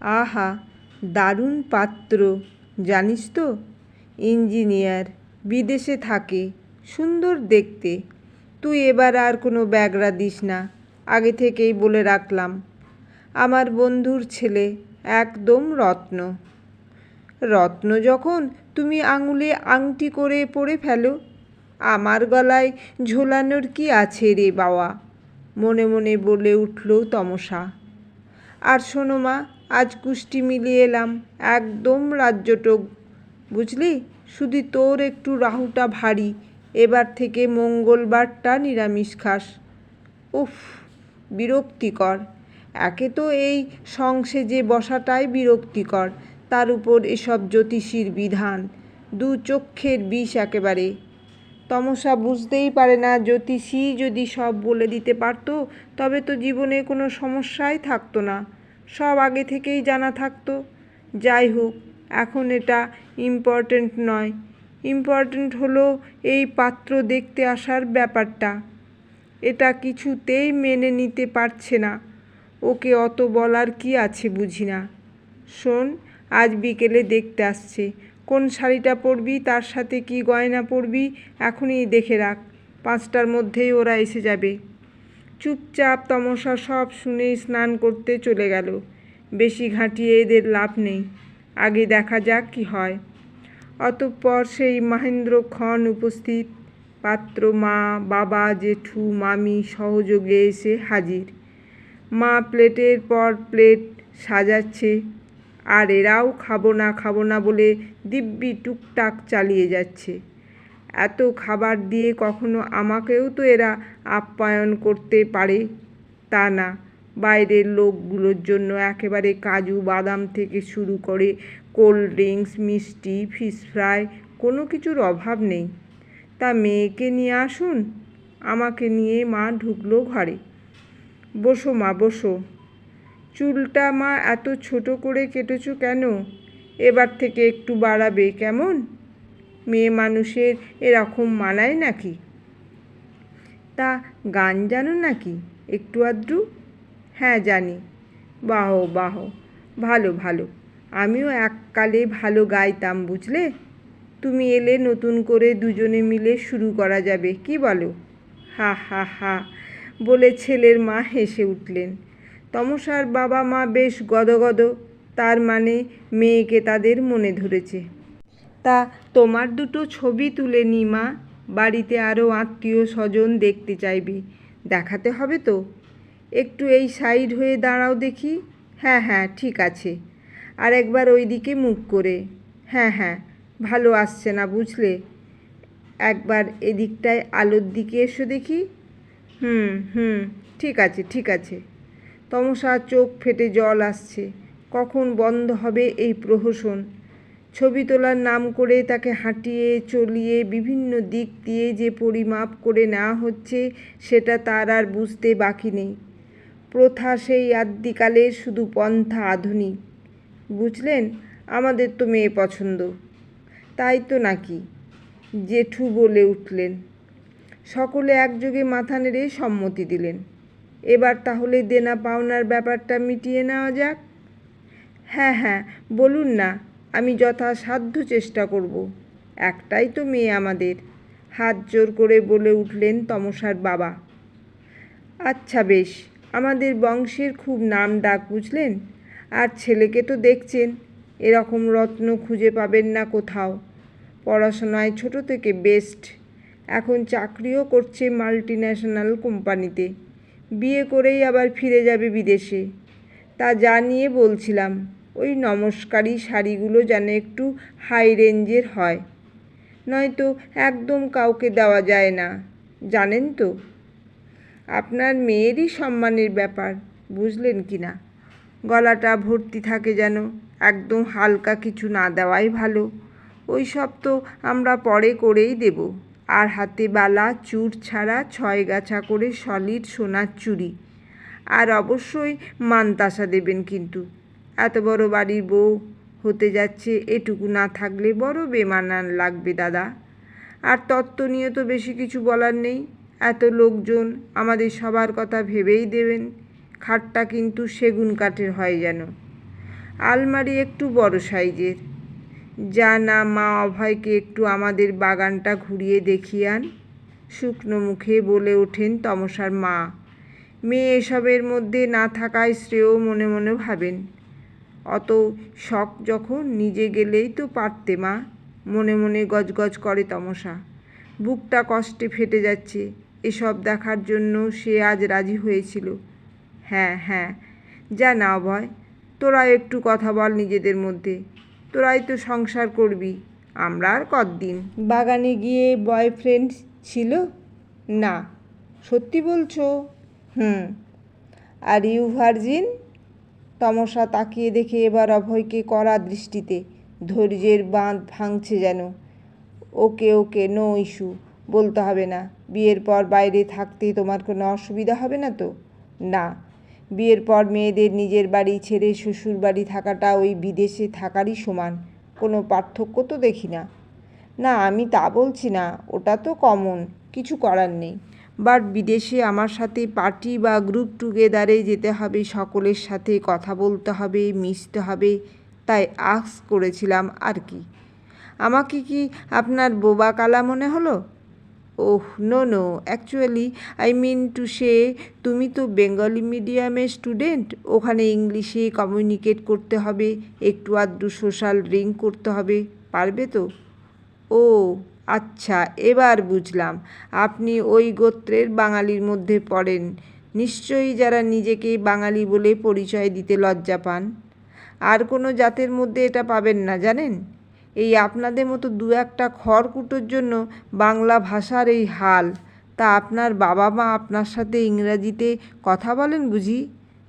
আহা, দারুণ পাত্র, জানিস তো, ইঞ্জিনিয়ার, বিদেশে থাকে, সুন্দর দেখতে। তুই এবার আর কোনো ব্যাগরা দিস না, আগে থেকেই বলে রাখলাম। আমার বন্ধুর ছেলে, একদম রত্ন। রত্ন যখন তুমি আঙুলে আংটি করে পরে ফেলো, আমার গলায় ঝোলানোর কি আছে রে বাবা, মনে মনে বলে উঠল তমসা। আর শোনো মা, আজ কুষ্টি মিলিয়ে এলাম, একদম রাজ্যটোক, বুঝলি? শুধু তোর একটু রাহুটা ভারী, এবার থেকে মঙ্গলবারটা নিরামিষ খাস। উফ, বিরক্তিকর। একে তো এই সংসেজে বসাটাই বিরক্তিকর, তার উপর এসব জ্যোতিষীর বিধান, দু চক্ষের বিষ একেবারে। তমসা বুঝতেই পারে না, জ্যোতিষী যদি সব বলে দিতে পারতো তবে তো জীবনে কোনো সমস্যাই থাকতো না, সব আগে থেকেই জানা থাকতো। যাই হোক, এখন এটা ইম্পর্ট্যান্ট নয়, ইম্পর্ট্যান্ট হলো এই পাত্র দেখতে আসার ব্যাপারটা। এটা কিছুতেই মেনে নিতে পারছে না। ওকে অত বলার কি আছে বুঝি না। শোন, আজ বিকেলে দেখতে আসছে, কোন শাড়িটা পরবি, তার সাথে কি গয়না পরবি এখনই দেখে রাখ, 5টার মধ্যেই ওরা এসে যাবে। চুপচাপ তমসা সব শুনে স্নান করতে চলে গেল। বেশি ঘাঁটিয়ে এদের লাভ নেই, আগে দেখা যাক কি হয়। অতঃপর সেই মহেন্দ্রক্ষণ উপস্থিত। পাত্র মা, বাবা, জেঠু, মামি সহযোগে এসে হাজির। মা প্লেটের পর প্লেট সাজাচ্ছে, আর এরাও খাবো না বলে দিব্যি টুকটাক চালিয়ে যাচ্ছে। এত খাবার দিয়ে কখনো আমাকেও তো এরা আপ্যায়ন করতে পারে তা না, বাইরের লোকগুলোর জন্য একেবারে কাজু বাদাম থেকে শুরু করে কোল্ড ড্রিঙ্কস, মিষ্টি, ফিশ ফ্রাই, কোনো কিছুর অভাব নেই। তা মেয়েকে নিয়ে আসুন। আমাকে নিয়ে মা ঢুকলো ঘরে। বসো মা, বসো। চুলটা মা এত ছোট করে কেটেছো কেন? এবার থেকে একটু বাড়াবে কেমন? মেয়ে মানুষের এরকম মানায় নাকি? তা গান জানো নাকি একটু আধটু? হ্যাঁ জানি। বাহ বাহ, ভালো ভালো, আমিও এককালে ভালো গাইতাম বুঝলে। তুমি এলে নতুন করে দুজনে মিলে শুরু করা যাবে, কি বলো? হা হা হা বলে ছেলের মা হেসে উঠলেন। তমসার বাবা মা বেশ গদগদ, তার মানে মেয়েকে তাদের মনে ধরেছে। তা তোমার দুটো ছবি তুলে নি মা, বাড়িতে আরও আত্মীয় স্বজন দেখতে চাইবে, দেখাতে হবে তো। একটু এই সাইড হয়ে দাঁড়াও দেখি। হ্যাঁ হ্যাঁ ঠিক আছে, আর একবার ওই দিকে মুখ করে। হ্যাঁ হ্যাঁ, ভালো আসছে না বুঝলে, একবার এদিকটায় আলোর দিকে এসো দেখি। হুম হুম, ঠিক আছে ঠিক আছে। তমসা চোখ ফেটে জল আসছে, কখন বন্ধ হবে এই প্রহসন। ছবি তোলার নাম করে তাকে হাঁটিয়ে চলিয়ে বিভিন্ন দিক দিয়ে যে পরিমাপ করে নেওয়া হচ্ছে সেটা তার আর বুঝতে বাকি নেই। প্রথা সেই আদ্যিকালের, শুধু পন্থা আধুনিক। বুঝলেন, আমাদের তো মেয়ে পছন্দ। তাই তো নাকি, জেঠু বলে উঠলেন। সকলে একযোগে মাথা নেড়ে সম্মতি দিলেন। এবার তাহলে দেনা পাওনার ব্যাপারটা মিটিয়ে নেওয়া যাক। হ্যাঁ হ্যাঁ, বলুন না, আমি যথাসাধ্য চেষ্টা করব। একটাই তো মেয়ে আমাদের, হাত জোর করে বলে উঠলেন তমসার বাবা। আচ্ছা বেশ, আমাদের বংশের খুব নাম ডাক বুঝলেন, আর ছেলেকে তো দেখছেন, এরকম রত্ন খুঁজে পাবেন না কোথাও। পড়াশোনায় ছোট থেকে বেস্ট, এখন চাকরিও করছে মাল্টি ন্যাশনাল কোম্পানিতে, বিয়ে করেই আবার ফিরে যাবে বিদেশে। তা জানিয়ে বলছিলাম, ওই নমস্কারী শাড়িগুলো যেন একটু হাই রেঞ্জের হয়, নয়তো একদম কাউকে দেওয়া যায় না, জানেন তো। আপনার মেয়েরই সম্মানের ব্যাপার, বুঝলেন কি না। গলাটা ভর্তি থাকে যেন, একদম হালকা কিছু না দেওয়াই ভালো। ওই সব তো আমরা পরে করেই দেব। আর হাতে বালা চূড় ছাড়া 6 গাছা করে সলিড সোনার চুড়ি, আর অবশ্যই মানতাসা দেবেন কিন্তু। এত বড় বাড়ির বউ হতে যাচ্ছে, এটুকু না থাকলে বড় বেমানান লাগবে দাদা। আর তত্ত্ব নিয়ে তো বেশি কিছু বলার নেই, এত লোকজন, আমাদের সবার কথা ভেবেই দেবেন। খাটটা কিন্তু সেগুন কাঠের হয় যেন। আলমারি একটু বড় সাইজের। যা না মা, অভয়কে একটু আমাদের বাগানটা ঘুরিয়ে দেখিয়ে আন, শুকনো মুখে বলে ওঠেন তমসার মা। মেয়ে এসবের মধ্যে না থাকায় শ্রেয় মনে মনে ভাবেন, অত শখ যখন নিজে গেলেই তো পারতে মা। মনে মনে গজগজ করে তমসা। বুকটা কষ্টে ফেটে যাচ্ছে। এসব দেখার জন্য সে আজ রাজি হয়েছিল। হ্যাঁ হ্যাঁ, যা না অভয়, তোরা একটু কথা বল নিজেদের মধ্যে। তোরাই তো সংসার করবি, আমরা আর কতদিন। বাগানে গিয়ে বয়ফ্রেন্ড ছিল? না। সত্যি বলছো? হুম। Are you virgin? তমসা তাকিয়ে দেখে এবার অভয়কে কড়া দৃষ্টিতে। ধৈর্যের বাঁধ ভাঙছে যেন। ওকে ওকে, নো ইস্যু, বলতে হবে না। বিয়ের পর বাইরে থাকতে তোমার কোনো অসুবিধা হবে না তো? না। বিয়ের পর মেয়েদের নিজের বাড়ি ছেড়ে শ্বশুর বাড়ি থাকাটা ওই বিদেশে থাকারই সমান। কোনো পার্থক্য তো দেখি না। না, আমি তা বলছি না, ওটা তো কমন, কিছু করার নেই। বাট বিদেশে আমার সাথে পার্টি বা গ্রুপ টুগেদারে যেতে হবে, সকলের সাথে কথা বলতে হবে, মিশতে হবে, তাই আস্ক করেছিলাম আর কি। আমাকে কি আপনার বোবা কালা মনে হলো? Oh no no, actually I mean to say, তুমি তো বেঙ্গলি মিডিয়ামের স্টুডেন্ট, ওখানে ইংলিশে কমিউনিকেট করতে হবে, একটু আধটু সোশ্যাল ড্রিঙ্ক করতে হবে, পারবে তো? ও আচ্ছা, এবার বুঝলাম। আপনি ওই গোত্রের বাঙালির মধ্যে পড়েন নিশ্চয়ই, যারা নিজেকে বাঙালি বলে পরিচয় দিতে লজ্জা পান। আর কোনো জাতের মধ্যে এটা পাবেন না জানেন। এই আপনাদের মতো দু একটা খড়কুটোর জন্য বাংলা ভাষার এই হাল। তা আপনার বাবা মা আপনার সাথে ইংরাজিতে কথা বলেন বুঝি?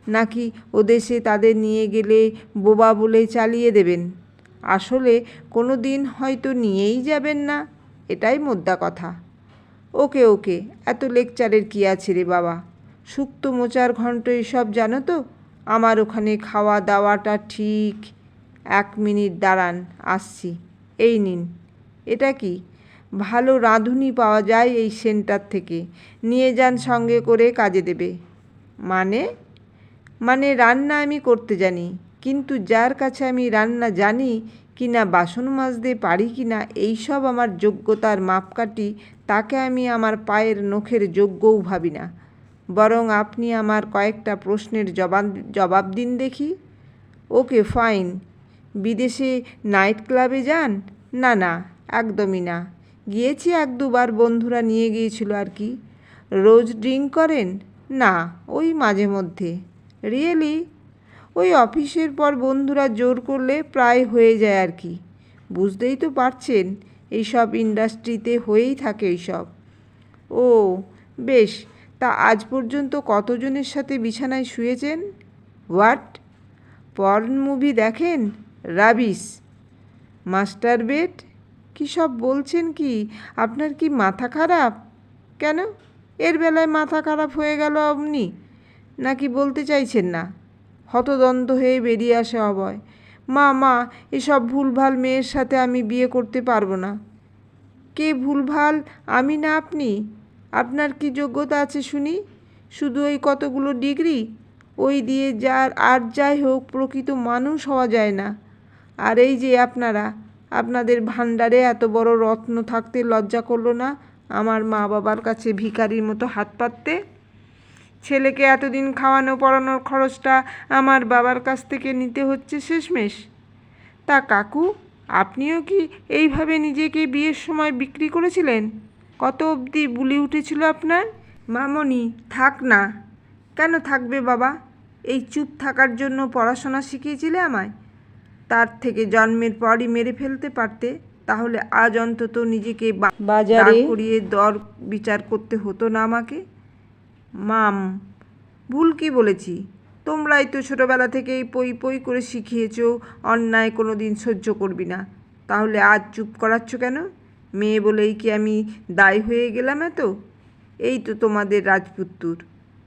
নাকি ওদেশে তাদের নিয়ে গেলে বোবা বলে চালিয়ে দেবেন? আসলে কোনো দিন হয়তো নিয়েই যাবেন না, এটাই মোদ্দা কথা। ওকে ওকে, এত লেকচারের কী আছে রে বাবা। শুক্তো মোচার ঘন্ট এসব জানো তো? আমার ওখানে খাওয়া দাওয়াটা ঠিক। 1 মিনিট দাঁড়ান, আসছি। এই নিন। এটা কি? ভালো রাঁধুনি পাওয়া যায় এই সেন্টার থেকে, নিয়ে যান, সঙ্গে করে কাজে দেবে। মানে? মানে রান্না আমি করতে জানি, কিন্তু যার কাছে আমি রান্না জানি কি না, বাসন মাজতে পারি কি না, এইসব আমার যোগ্যতার মাপকাঠি, তাকে আমি আমার পায়ের নখের যোগ্যও ভাবি না। বরং আপনি আমার কয়েকটা প্রশ্নের জবাব দিন দেখি। Okay fine. বিদেশে নাইট ক্লাবে যান? না না, একদমই না। গিয়েছি 1-2 বার, বন্ধুরা নিয়ে গিয়েছিল আর কি। রোজ ড্রিঙ্ক করেন? না, ওই মাঝে মধ্যে। রিয়েলি? ওই অফিসের পর বন্ধুরা জোর করলে প্রায় হয়ে যায় আর কি। বুঝতেই তো পারছেন, এইসব ইন্ডাস্ট্রিতে হয়েই থাকে এইসব। ও বেশ, তা আজ পর্যন্ত কতজনের সাথে বিছানায় শুয়েছেন? হোয়াট? পর্ন মুভি দেখেন? রাবিশ। Master bed? কী সব বলছেন কি? আপনার কি মাথা খারাপ? কেন, এর বেলায় মাথা খারাপ হয়ে গেল অমনি? নাকি বলতে চাইছেন না? হতদন্ত হয়ে বেরিয়ে আসে অভয়। মা মা, এসব ভুলভাল মেয়ের সাথে আমি বিয়ে করতে পারবো না। কে ভুলভাল, আমি না আপনি? আপনার কি যোগ্যতা আছে শুনি? শুধু ওই কতগুলো ডিগ্রি, ওই দিয়ে যাই হোক প্রকৃত মানুষ হওয়া যায় না। আর এই যে আপনারা, আপনাদের ভাণ্ডারে এত বড় রত্ন থাকতে লজ্জা করলো না আমার মা বাবার কাছে ভিখারির মতো হাত পাততে? ছেলেকে এতদিন খাওয়ানো পড়ানোর খরচটা আমার বাবার কাছ থেকে নিতে হচ্ছে শেষমেশ। তা কাকু, আপনিও কি এইভাবে নিজেকে বিয়ের সময় বিক্রি করেছিলেন? কত অবধি বুলি উঠেছিল আপনার? মামনি থাক না। কেন থাকবে বাবা? এই চুপ থাকার জন্য পড়াশোনা শিখিয়েছিলে আমায়? তার থেকে জন্মের পরই মেরে ফেলতে পারতে, তাহলে আজ অন্তত নিজেকে বাজারে করিয়ে দর বিচার করতে হতো না আমাকে। মাম, ভুল কি বলেছি? তোমরাই তো ছোটোবেলা থেকেই পই পই করে শিখিয়েছ অন্যায় কোনো দিন সহ্য করবি না। তাহলে আজ চুপ করাচ্ছ কেন? মেয়ে বলেই কি আমি দায়ী হয়ে গেলাম এত? এই তো তোমাদের রাজপুত্তুর,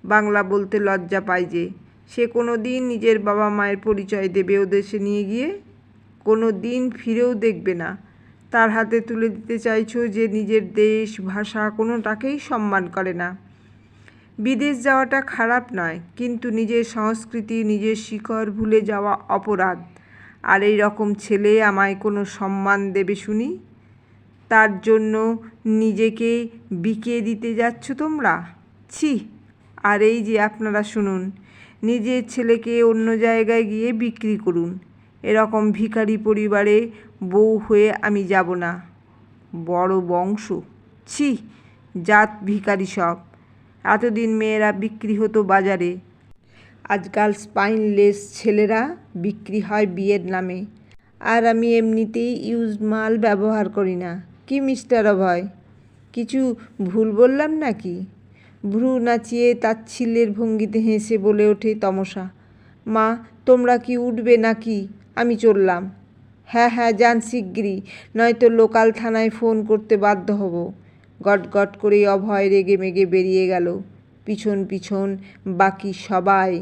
বাংলা বলতে লজ্জা পায় যে, সে কোনো দিন নিজের বাবা মায়ের পরিচয় দেবে ওদেশে নিয়ে গিয়ে? কোনো দিন ফিরেও দেখবে না। তার হাতে তুলে দিতে চাইছো যে নিজের দেশ ভাষা কোনোটাকেই সম্মান করে না। বিদেশ যাওয়াটা খারাপ নয়, কিন্তু নিজের সংস্কৃতি, নিজের শিকড় ভুলে যাওয়া অপরাধ। আর এই রকম ছেলে আমায় কোনো সম্মান দেবে শুনি? তার জন্য নিজেকে বিকিয়ে দিতে যাচ্ছ তোমরা? ছি! আর এই যে আপনারা শুনুন, নিজের ছেলেকে অন্য জায়গায় গিয়ে বিক্রি করুন। এরকম ভিখারি পরিবারে বউ হয়ে আমি যাব না। বড় বংশ, ছি! জাত ভিখারি সব। এতদিন মেয়েরা বিক্রি হতো বাজারে, আজকাল স্পাইনলেস ছেলেরা বিক্রি হয় বিয়ের নামে। আর আমি এমনিতেই ইউজড মাল ব্যবহার করি না। কি মিস্টার অভয়, কিছু ভুল বললাম নাকি? ভ্রু নাচিয়ে তাচ্ছিল্যের ভঙ্গিতে হেসে বলে ওঠে তমসা, মা তোমরা কি উঠবে নাকি? আমি চললাম। হ্যাঁ হ্যাঁ, যান শিগগিরই, নয়তো লোকাল থানায় ফোন করতে বাধ্য হব। গটগট করে অভয় রেগে মেগে বেরিয়ে গেল। পিছন পিছন বাকি সবাই